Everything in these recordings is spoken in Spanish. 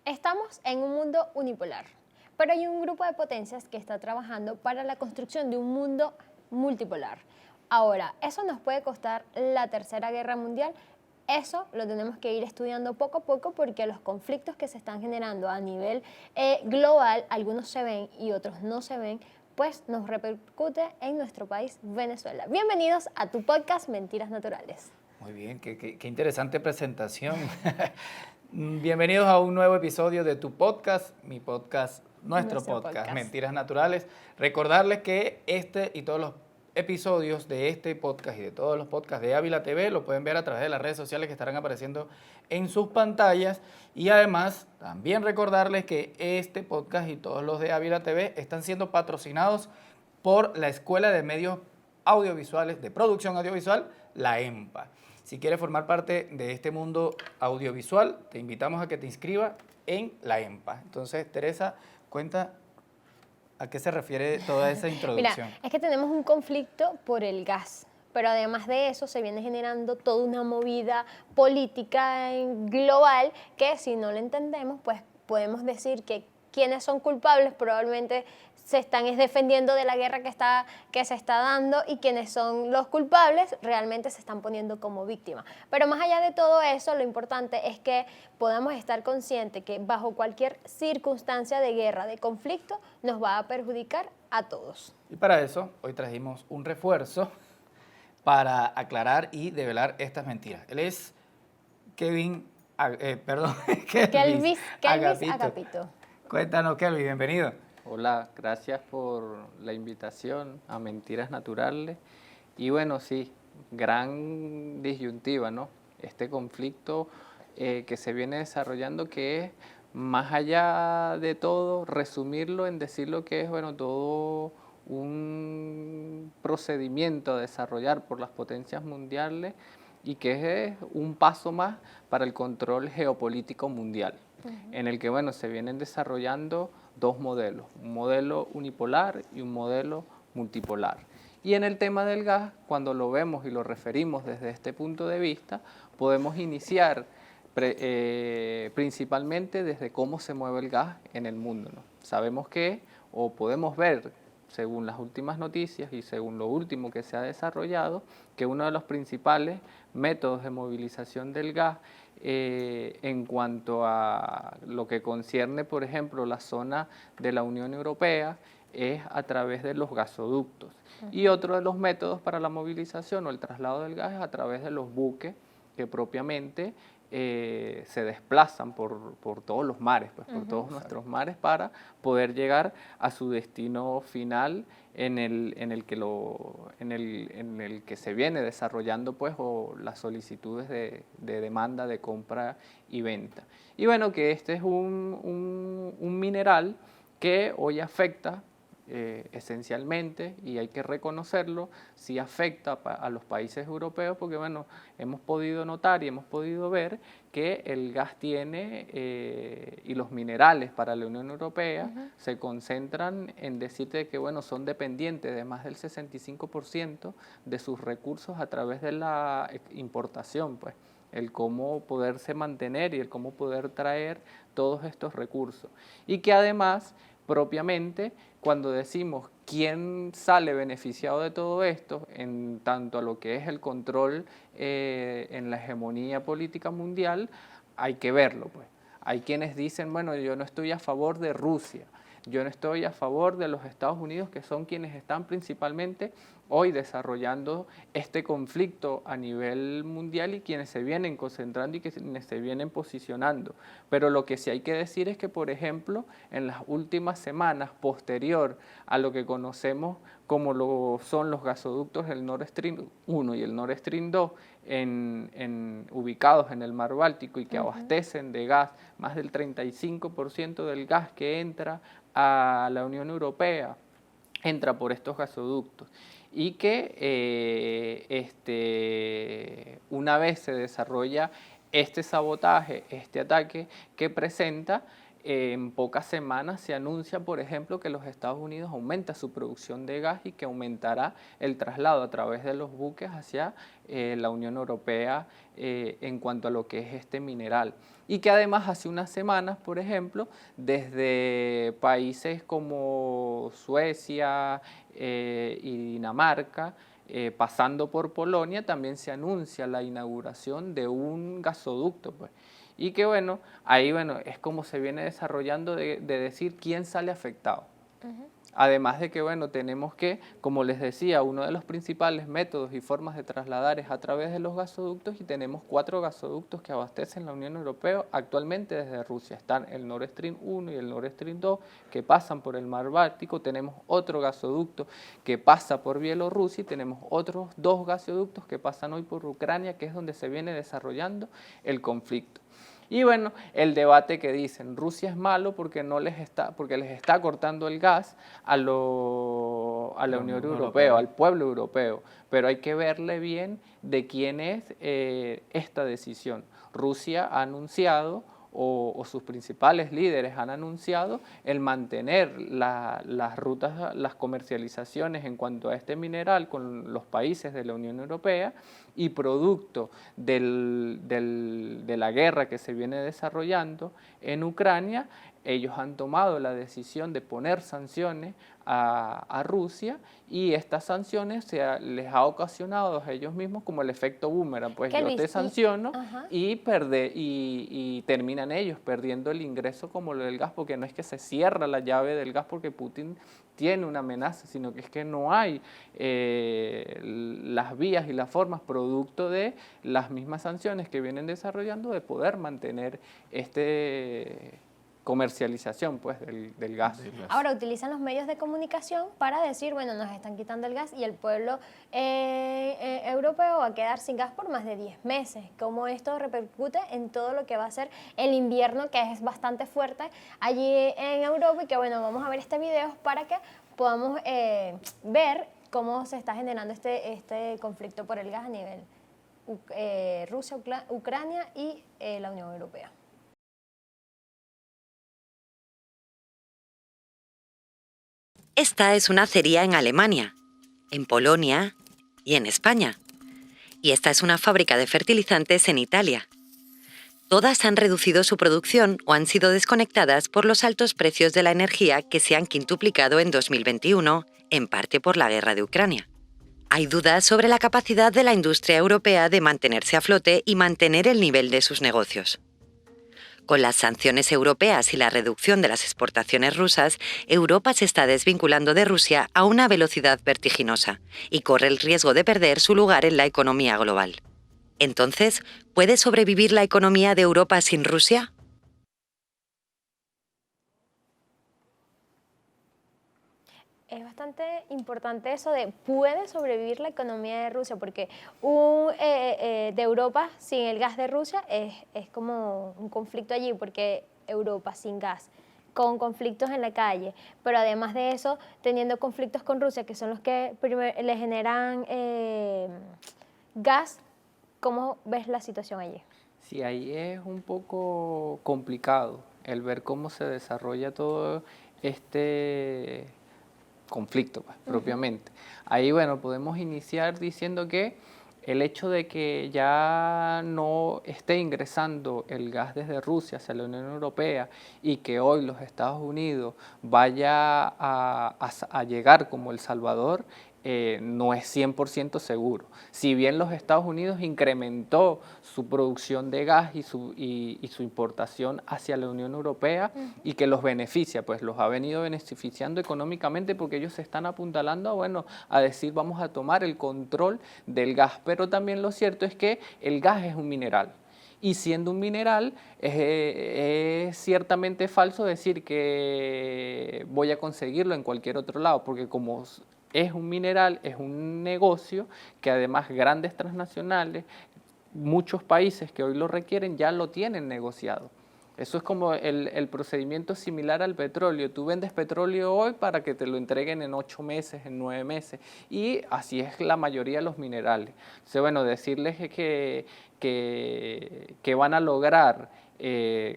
Estamos en un mundo unipolar, pero hay un grupo de potencias que está trabajando para la construcción de un mundo multipolar. Ahora, ¿eso nos puede costar la Tercera Guerra Mundial? Eso lo tenemos que ir estudiando poco a poco porque los conflictos que se están generando a nivel global, algunos se ven y otros no se ven, pues nos repercute en nuestro país, Venezuela. Bienvenidos a tu podcast Mentiras Naturales. Muy bien, qué interesante presentación. Bienvenidos a un nuevo episodio de tu podcast, mi podcast, nuestro podcast, Mentiras Naturales. Recordarles que este y todos los episodios de este podcast y de todos los podcasts de Ávila TV lo pueden ver a través de las redes sociales que estarán apareciendo en sus pantallas. Y además, también recordarles que este podcast y todos los de Ávila TV están siendo patrocinados por la Escuela de Medios Audiovisuales, de Producción Audiovisual, la EMPA. Si quieres formar parte de este mundo audiovisual, te invitamos a que te inscribas en la EMPA. Entonces, Teresa, cuenta a qué se refiere toda esa introducción. Mira, es que tenemos un conflicto por el gas, pero además de eso se viene generando toda una movida política global que si no lo entendemos, pues podemos decir que quienes son culpables probablemente se están defendiendo de la guerra que se está dando y quienes son los culpables realmente se están poniendo como víctimas. Pero más allá de todo eso, lo importante es que podamos estar conscientes que bajo cualquier circunstancia de guerra, de conflicto, nos va a perjudicar a todos. Y para eso, hoy trajimos un refuerzo para aclarar y develar estas mentiras. Él es Kelvis Agapito. Cuéntanos, Kelvis, bienvenido. Hola, gracias por la invitación a Mentiras Naturales. Y bueno, sí, gran disyuntiva, ¿no? Este conflicto que se viene desarrollando, que es, más allá de todo, resumirlo en decir lo que es, bueno, todo un procedimiento a desarrollar por las potencias mundiales y que es un paso más para el control geopolítico mundial, en el que, bueno, se vienen desarrollando dos modelos, un modelo unipolar y un modelo multipolar. Y en el tema del gas, cuando lo vemos y lo referimos desde este punto de vista, podemos iniciar principalmente desde cómo se mueve el gas en el mundo, ¿no? Sabemos que, o podemos ver, según las últimas noticias y según lo último que se ha desarrollado, que uno de los principales métodos de movilización del gas en cuanto a lo que concierne, por ejemplo, la zona de la Unión Europea, es a través de los gasoductos. Y otro de los métodos para la movilización o el traslado del gas es a través de los buques que propiamente se desplazan por todos los mares, pues, por todos nuestros mares, para poder llegar a su destino final en el que se viene desarrollando, pues, o las solicitudes de demanda de compra y venta. Y bueno, que este es un mineral que hoy afecta esencialmente, y hay que reconocerlo, sí afecta a los países europeos, porque bueno, hemos podido notar y hemos podido ver que el gas tiene y los minerales para la Unión Europea se concentran en decirte que bueno, son dependientes de más del 65% de sus recursos a través de la importación, pues el cómo poderse mantener y el cómo poder traer todos estos recursos. Y que además, propiamente, cuando decimos quién sale beneficiado de todo esto, en tanto a lo que es el control en la hegemonía política mundial, hay que verlo, pues. Hay quienes dicen, bueno, yo no estoy a favor de Rusia, yo no estoy a favor de los Estados Unidos, que son quienes están principalmente hoy desarrollando este conflicto a nivel mundial y quienes se vienen concentrando y quienes se vienen posicionando. Pero lo que sí hay que decir es que, por ejemplo, en las últimas semanas, posterior a lo que conocemos como lo son los gasoductos del Nord Stream 1 y el Nord Stream 2, ubicados en el mar Báltico y que abastecen de gas más del 35% del gas que entra a la Unión Europea, entra por estos gasoductos. Y que una vez se desarrolla este sabotaje, este ataque que presenta, en pocas semanas se anuncia, por ejemplo, que los Estados Unidos aumenta su producción de gas y que aumentará el traslado a través de los buques hacia la Unión Europea en cuanto a lo que es este mineral. Y que además hace unas semanas, por ejemplo, desde países como Suecia y Dinamarca, pasando por Polonia, también se anuncia la inauguración de un gasoducto, pues. Y que bueno, ahí bueno, es como se viene desarrollando de decir quién sale afectado. Además de que bueno, tenemos que, como les decía, uno de los principales métodos y formas de trasladar es a través de los gasoductos y tenemos 4 gasoductos que abastecen la Unión Europea actualmente desde Rusia. Están el Nord Stream 1 y el Nord Stream 2 que pasan por el mar Báltico, tenemos otro gasoducto que pasa por Bielorrusia y tenemos otros 2 gasoductos que pasan hoy por Ucrania, que es donde se viene desarrollando el conflicto. Y bueno, el debate que dicen, Rusia es malo porque les está cortando el gas a la Unión Europea, al pueblo europeo, pero hay que verle bien de quién es esta decisión. Rusia ha anunciado, o sus principales líderes han anunciado el mantener las rutas, las comercializaciones en cuanto a este mineral con los países de la Unión Europea, y producto de la guerra que se viene desarrollando en Ucrania, ellos han tomado la decisión de poner sanciones a Rusia, y estas sanciones les ha ocasionado a ellos mismos como el efecto boomerang, pues yo te sanciono y terminan ellos perdiendo el ingreso como lo del gas, porque no es que se cierra la llave del gas porque Putin tiene una amenaza, sino que es que no hay las vías y las formas producto de las mismas sanciones que vienen desarrollando de poder mantener comercialización pues del gas. Ahora utilizan los medios de comunicación para decir, bueno, nos están quitando el gas y el pueblo europeo va a quedar sin gas por más de 10 meses. Cómo esto repercute en todo lo que va a ser el invierno, que es bastante fuerte allí en Europa, y que bueno, vamos a ver este video para que podamos ver cómo se está generando este conflicto por el gas a nivel Rusia, Ucrania y la Unión Europea. Esta es una acería en Alemania, en Polonia y en España. Y esta es una fábrica de fertilizantes en Italia. Todas han reducido su producción o han sido desconectadas por los altos precios de la energía que se han quintuplicado en 2021, en parte por la guerra de Ucrania. Hay dudas sobre la capacidad de la industria europea de mantenerse a flote y mantener el nivel de sus negocios. Con las sanciones europeas y la reducción de las exportaciones rusas, Europa se está desvinculando de Rusia a una velocidad vertiginosa y corre el riesgo de perder su lugar en la economía global. Entonces, ¿puede sobrevivir la economía de Europa sin Rusia? Es bastante importante eso de puede sobrevivir la economía de Rusia, porque de Europa sin el gas de Rusia es como un conflicto allí, porque Europa sin gas, con conflictos en la calle, pero además de eso, teniendo conflictos con Rusia, que son los que le generan gas, ¿cómo ves la situación allí? Sí, ahí es un poco complicado el ver cómo se desarrolla todo este conflicto pues, propiamente. Ahí, bueno, podemos iniciar diciendo que el hecho de que ya no esté ingresando el gas desde Rusia hacia la Unión Europea y que hoy los Estados Unidos vaya a llegar como El Salvador, no es 100% seguro. Si bien los Estados Unidos incrementó su producción de gas y su importación hacia la Unión Europea y que los beneficia, pues los ha venido beneficiando económicamente porque ellos se están apuntalando a decir vamos a tomar el control del gas, pero también lo cierto es que el gas es un mineral. Y siendo un mineral, es ciertamente falso decir que voy a conseguirlo en cualquier otro lado, porque como es un mineral, es un negocio que además grandes transnacionales, muchos países que hoy lo requieren ya lo tienen negociado. Eso es como el procedimiento similar al petróleo. Tú vendes petróleo hoy para que te lo entreguen en 8 meses, en 9 meses. Y así es la mayoría de los minerales. Entonces, bueno, decirles que van a lograr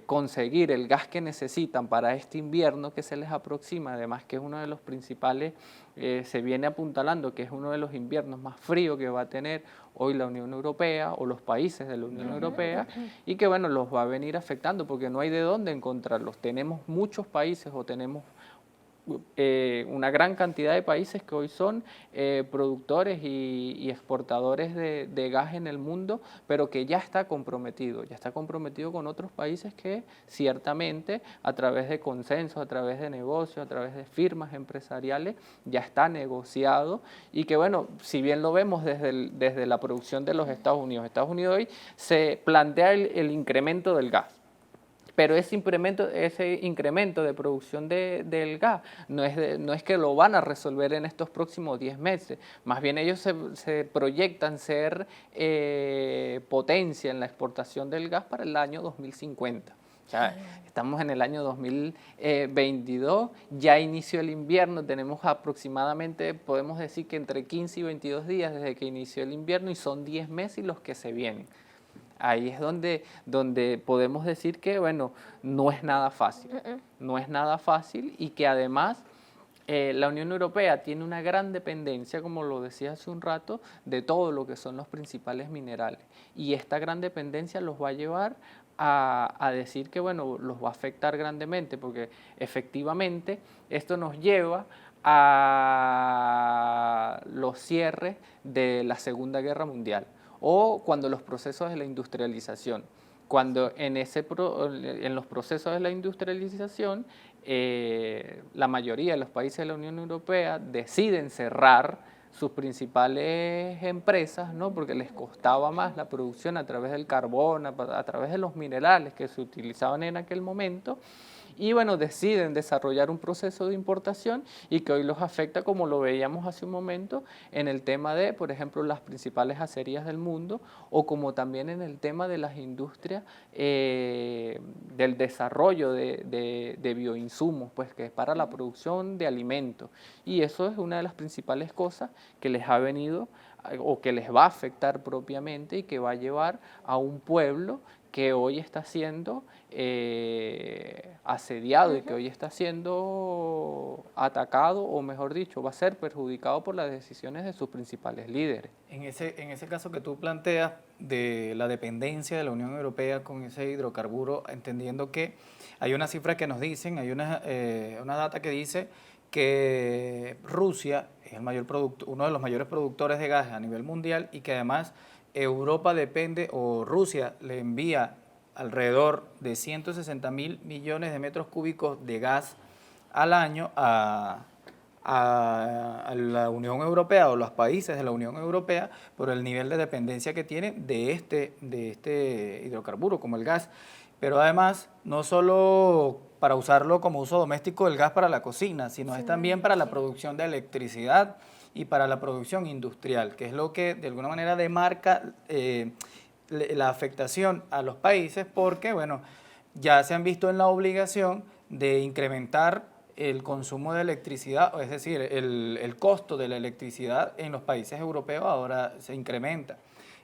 conseguir el gas que necesitan para este invierno que se les aproxima, además que es uno de los principales, se viene apuntalando que es uno de los inviernos más fríos que va a tener hoy la Unión Europea o los países de la Unión Europea, y que bueno, los va a venir afectando porque no hay de dónde encontrarlos. Tenemos muchos países o tenemos una gran cantidad de países que hoy son productores y exportadores de gas en el mundo, pero que ya está comprometido con otros países que ciertamente a través de consensos, a través de negocios, a través de firmas empresariales, ya está negociado y que bueno, si bien lo vemos desde la producción de los Estados Unidos hoy se plantea el incremento del gas. Pero ese incremento de producción del gas no es que lo van a resolver en estos próximos 10 meses, más bien ellos se proyectan ser potencia en la exportación del gas para el año 2050. O sea, estamos en el año 2022, ya inició el invierno, tenemos aproximadamente, podemos decir que entre 15 y 22 días desde que inició el invierno y son 10 meses los que se vienen. Ahí es donde podemos decir que, bueno, no es nada fácil. No es nada fácil y que además la Unión Europea tiene una gran dependencia, como lo decía hace un rato, de todo lo que son los principales minerales. Y esta gran dependencia los va a llevar a decir que, bueno, los va a afectar grandemente, porque efectivamente esto nos lleva a los cierres de la Segunda Guerra Mundial. O cuando los procesos de la industrialización, cuando en los procesos de la industrialización la mayoría de los países de la Unión Europea deciden cerrar sus principales empresas, ¿no? Porque les costaba más la producción a través del carbón, a través de los minerales que se utilizaban en aquel momento. Y bueno, deciden desarrollar un proceso de importación y que hoy los afecta, como lo veíamos hace un momento, en el tema de, por ejemplo, las principales acerías del mundo o como también en el tema de las industrias del desarrollo de bioinsumos, pues que es para la producción de alimentos. Y eso es una de las principales cosas que les ha venido o que les va a afectar propiamente y que va a llevar a un pueblo que hoy está siendo asediado y que hoy está siendo atacado, o mejor dicho, va a ser perjudicado por las decisiones de sus principales líderes. En ese caso que tú planteas de la dependencia de la Unión Europea con ese hidrocarburo, entendiendo que hay una cifra que nos dicen, hay una data que dice que Rusia es uno de los mayores productores de gas a nivel mundial y que además Europa depende, o Rusia le envía alrededor de 160.000 millones de metros cúbicos de gas al año a la Unión Europea o los países de la Unión Europea por el nivel de dependencia que tienen de este hidrocarburo como el gas. Pero además, no solo para usarlo como uso doméstico el gas para la cocina, sino es también para la producción de electricidad y para la producción industrial, que es lo que de alguna manera demarca la afectación a los países porque, bueno, ya se han visto en la obligación de incrementar el consumo de electricidad, es decir, el costo de la electricidad en los países europeos ahora se incrementa.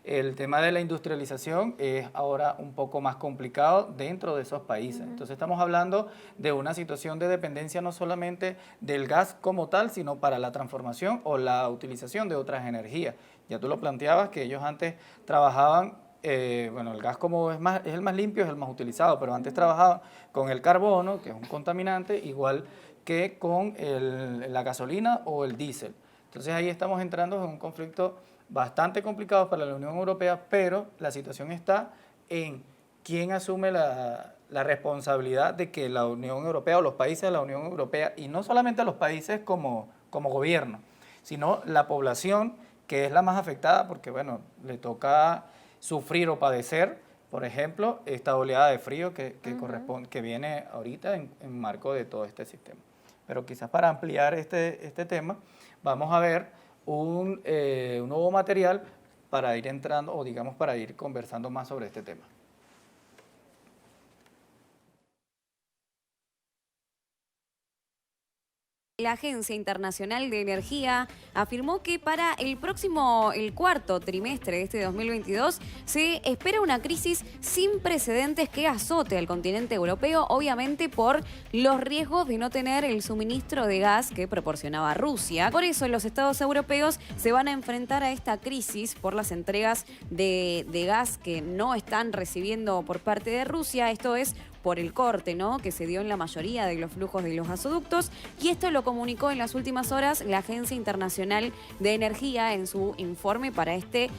El tema de la industrialización es ahora un poco más complicado dentro de esos países. Entonces estamos hablando de una situación de dependencia no solamente del gas como tal, sino para la transformación o la utilización de otras energías. Ya tú lo planteabas que ellos antes trabajaban, bueno, el gas como es el más limpio, es el más utilizado, pero antes trabajaban con el carbono, que es un contaminante, igual que con la gasolina o el diésel. Entonces ahí estamos entrando en un conflicto bastante complicado para la Unión Europea, pero la situación está en quién asume la responsabilidad de que la Unión Europea o los países de la Unión Europea, y no solamente los países como gobierno, sino la población que es la más afectada porque, bueno, le toca sufrir o padecer, por ejemplo, esta oleada de frío que viene ahorita en marco de todo este sistema. Pero quizás para ampliar este tema, vamos a ver un nuevo material para ir entrando, o digamos para ir conversando más sobre este tema. La Agencia Internacional de Energía afirmó que para el cuarto trimestre de este 2022 se espera una crisis sin precedentes que azote al continente europeo, obviamente por los riesgos de no tener el suministro de gas que proporcionaba Rusia. Por eso los estados europeos se van a enfrentar a esta crisis por las entregas de gas que no están recibiendo por parte de Rusia. Esto es por el corte, ¿no?, que se dio en la mayoría de los flujos de los gasoductos, y esto lo comunicó en las últimas horas la Agencia Internacional de Energía en su informe para este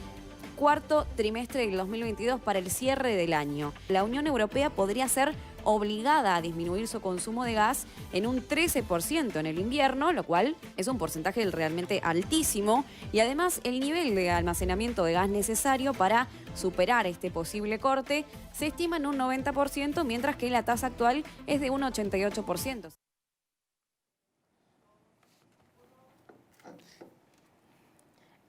cuarto trimestre del 2022 para el cierre del año. La Unión Europea podría ser obligada a disminuir su consumo de gas en un 13% en el invierno, lo cual es un porcentaje realmente altísimo, y además el nivel de almacenamiento de gas necesario para superar este posible corte se estima en un 90%, mientras que la tasa actual es de un 88%.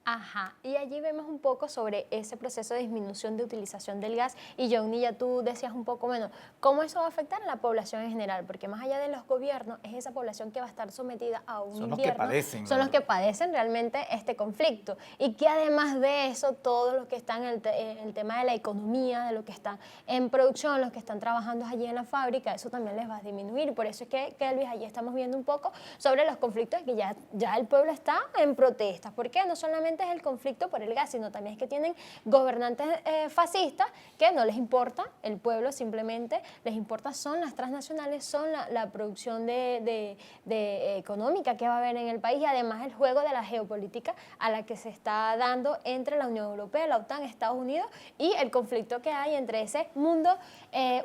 Ajá, y allí vemos un poco sobre ese proceso de disminución de utilización del gas. Y Johnny, ya tú decías un poco, bueno, cómo eso va a afectar a la población en general, porque más allá de los gobiernos, es esa población que va a estar sometida a un invierno. Son los que padecen. Son los que padecen realmente este conflicto. Y que además de eso, todos los que están en el tema de la economía, de los que están en producción, los que están trabajando allí en la fábrica, eso también les va a disminuir. Por eso es que, Kelvis, allí estamos viendo un poco sobre los conflictos que ya el pueblo está en protestas. ¿Por qué? No solamente es el conflicto por el gas, sino también es que tienen gobernantes fascistas que no les importa el pueblo, simplemente les importa son las transnacionales, son la producción económica que va a haber en el país, y además el juego de la geopolítica a la que se está dando entre la Unión Europea, la OTAN, Estados Unidos, y el conflicto que hay entre ese mundo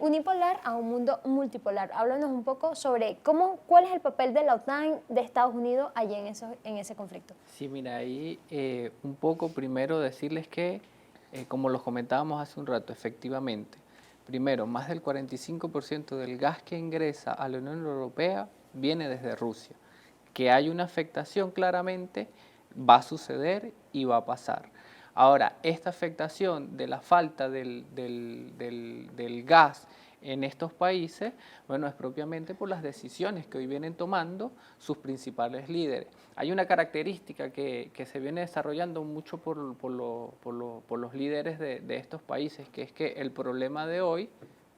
unipolar a un mundo multipolar. Háblanos un poco sobre cuál es el papel de la OTAN, de Estados Unidos allí en ese conflicto. Sí, mira, ahí un poco primero decirles que, como los comentábamos hace un rato, efectivamente, primero, más del 45% del gas que ingresa a la Unión Europea viene desde Rusia. Que hay una afectación claramente, va a suceder y va a pasar. Ahora, esta afectación de la falta del gas en estos países, bueno, es propiamente por las decisiones que hoy vienen tomando sus principales líderes. Hay una característica que se viene desarrollando mucho por los líderes de estos países, que es que el problema de hoy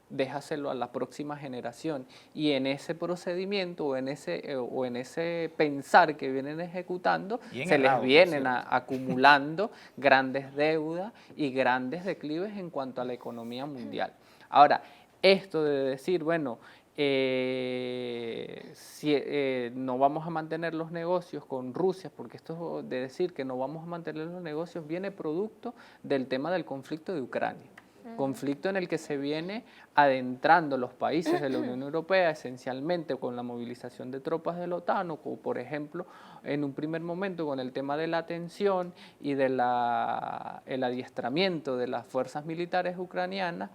déjaselo a la próxima generación, y en ese procedimiento o en ese pensar que vienen ejecutando se les vienen acumulando grandes deudas y grandes declives en cuanto a la economía mundial. Ahora, esto de decir, bueno, no vamos a mantener los negocios con Rusia, porque esto de decir que no vamos a mantener los negocios viene producto del tema del conflicto de Ucrania. Conflicto en el que se viene adentrando los países de la Unión Europea, esencialmente con la movilización de tropas de la OTAN, o por ejemplo, en un primer momento con el tema de la atención y el adiestramiento de las fuerzas militares ucranianas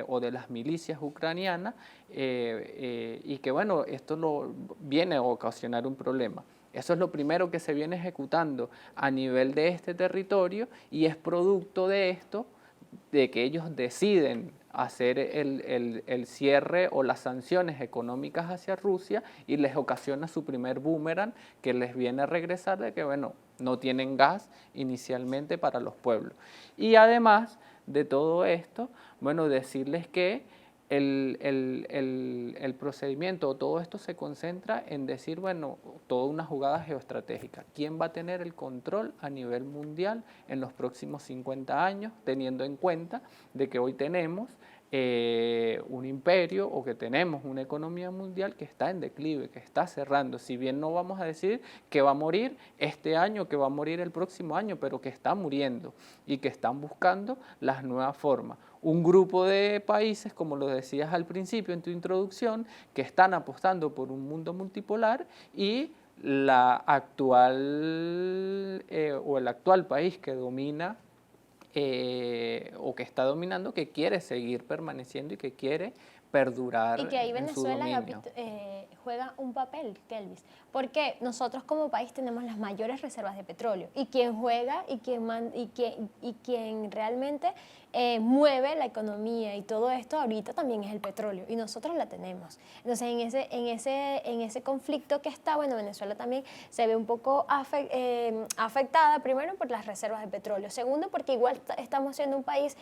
o de las milicias ucranianas, y que bueno, esto viene a ocasionar un problema. Eso es lo primero que se viene ejecutando a nivel de este territorio, y es producto de esto, de que ellos deciden hacer el cierre o las sanciones económicas hacia Rusia, y les ocasiona su primer boomerang que les viene a regresar de que, bueno, no tienen gas inicialmente para los pueblos. Y además de todo esto, bueno, decirles que el procedimiento o todo esto se concentra en decir, bueno, toda una jugada geoestratégica. ¿Quién va a tener el control a nivel mundial en los próximos 50 años, teniendo en cuenta de que hoy tenemos un imperio, o que tenemos una economía mundial que está en declive, que está cerrando? Si bien no vamos a decir que va a morir este año, que va a morir el próximo año, pero que está muriendo y que están buscando las nuevas formas. Un grupo de países, como lo decías al principio en tu introducción, que están apostando por un mundo multipolar, y el actual país que domina o que está dominando, que quiere seguir permaneciendo y que quiere perdurar. Y que ahí en su Venezuela dominio. juega un papel, Kelvis, porque nosotros como país tenemos las mayores reservas de petróleo, y quien juega y quien realmente mueve la economía y todo esto ahorita también es el petróleo y nosotros la tenemos. Entonces en ese conflicto que está, bueno, Venezuela también se ve un poco afectada, primero por las reservas de petróleo, segundo porque igual estamos siendo un país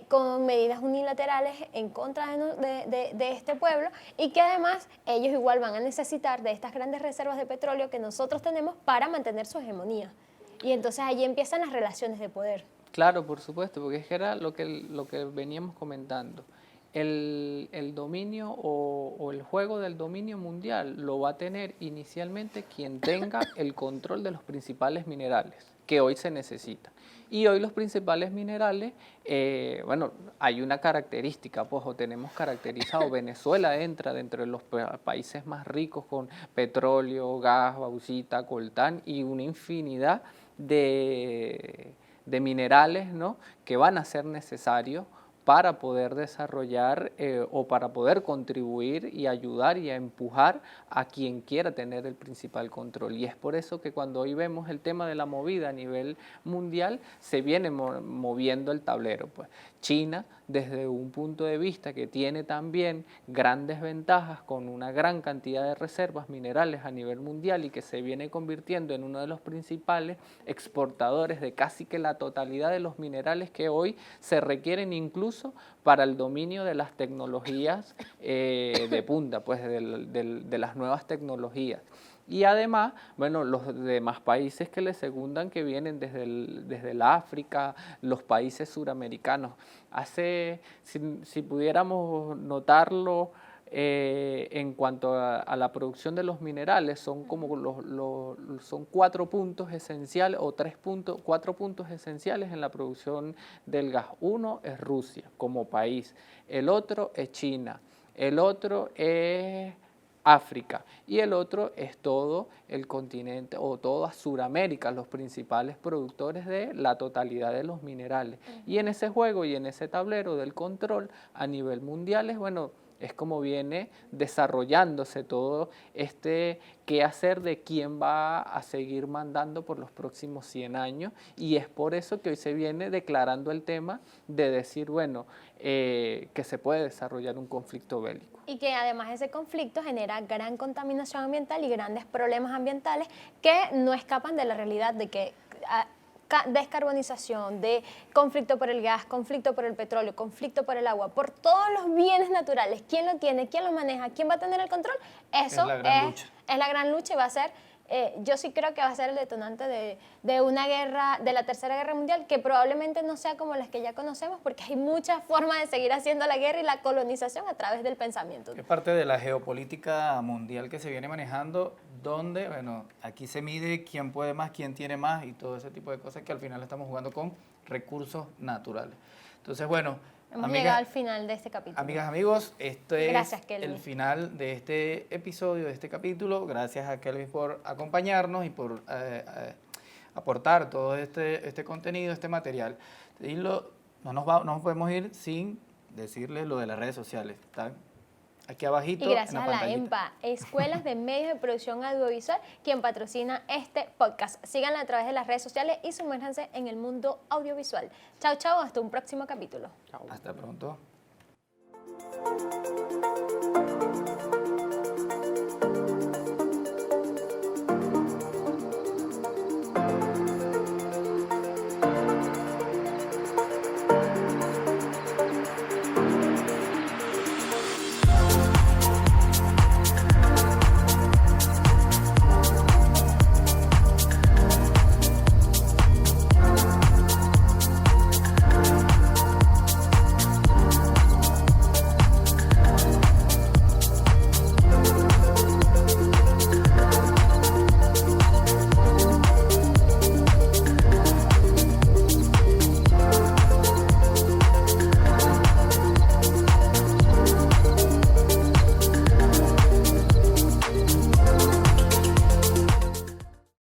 con medidas unilaterales en contra de este pueblo y que además ellos igual van a necesitar de estas grandes reservas de petróleo que nosotros tenemos para mantener su hegemonía. Y entonces allí empiezan las relaciones de poder. Claro, por supuesto, porque es que era lo que veníamos comentando. El dominio o el juego del dominio mundial lo va a tener inicialmente quien tenga el control de los principales minerales que hoy se necesitan. Y hoy los principales minerales, bueno, hay una característica, pues, o tenemos caracterizado, Venezuela entra dentro de los países más ricos con petróleo, gas, bauxita, coltán y una infinidad de minerales, ¿no?, que van a ser necesarios para poder desarrollar o para poder contribuir y ayudar y a empujar a quien quiera tener el principal control. Y es por eso que cuando hoy vemos el tema de la movida a nivel mundial, se viene moviendo el tablero. Pues China, desde un punto de vista que tiene también grandes ventajas con una gran cantidad de reservas minerales a nivel mundial y que se viene convirtiendo en uno de los principales exportadores de casi que la totalidad de los minerales que hoy se requieren incluso para el dominio de las tecnologías de punta, pues de las nuevas tecnologías. Y además, bueno, los demás países que le secundan, que vienen desde el África, los países suramericanos. Si pudiéramos notarlo en cuanto a la producción de los minerales, son como son 4 puntos esenciales o 4 puntos esenciales en la producción del gas. Uno es Rusia como país, el otro es China, el otro es África y el otro es todo el continente o toda Suramérica, los principales productores de la totalidad de los minerales. Y en ese juego y en ese tablero del control a nivel mundial es, bueno, es como viene desarrollándose todo este quehacer de quién va a seguir mandando por los próximos 100 años y es por eso que hoy se viene declarando el tema de decir, bueno, que se puede desarrollar un conflicto bélico. Y que además ese conflicto genera gran contaminación ambiental y grandes problemas ambientales que no escapan de la realidad de que descarbonización, de conflicto por el gas, conflicto por el petróleo, conflicto por el agua, por todos los bienes naturales. ¿Quién lo tiene? ¿Quién lo maneja? ¿Quién va a tener el control? Eso es la gran lucha y va a ser, yo sí creo que va a ser el detonante de una guerra, de la Tercera Guerra Mundial, que probablemente no sea como las que ya conocemos, porque hay muchas formas de seguir haciendo la guerra y la colonización a través del pensamiento. Es parte de la geopolítica mundial que se viene manejando, donde, bueno, aquí se mide quién puede más, quién tiene más y todo ese tipo de cosas que al final estamos jugando con recursos naturales. Entonces, bueno, hemos llegado al final de este capítulo. Amigas, amigos, Gracias, es Kelvin. el final de este episodio, de este capítulo. Gracias a Kelvin por acompañarnos y por aportar todo este contenido, este material. Y no nos podemos ir sin decirles lo de las redes sociales. ¿Está? Aquí abajito. Y gracias en a la la pantallita. EMPA, Escuelas de Medios de Producción Audiovisual, quien patrocina este podcast. Síganla a través de las redes sociales y sumérjanse en el mundo audiovisual. Chao, chao, hasta un próximo capítulo. Hasta pronto.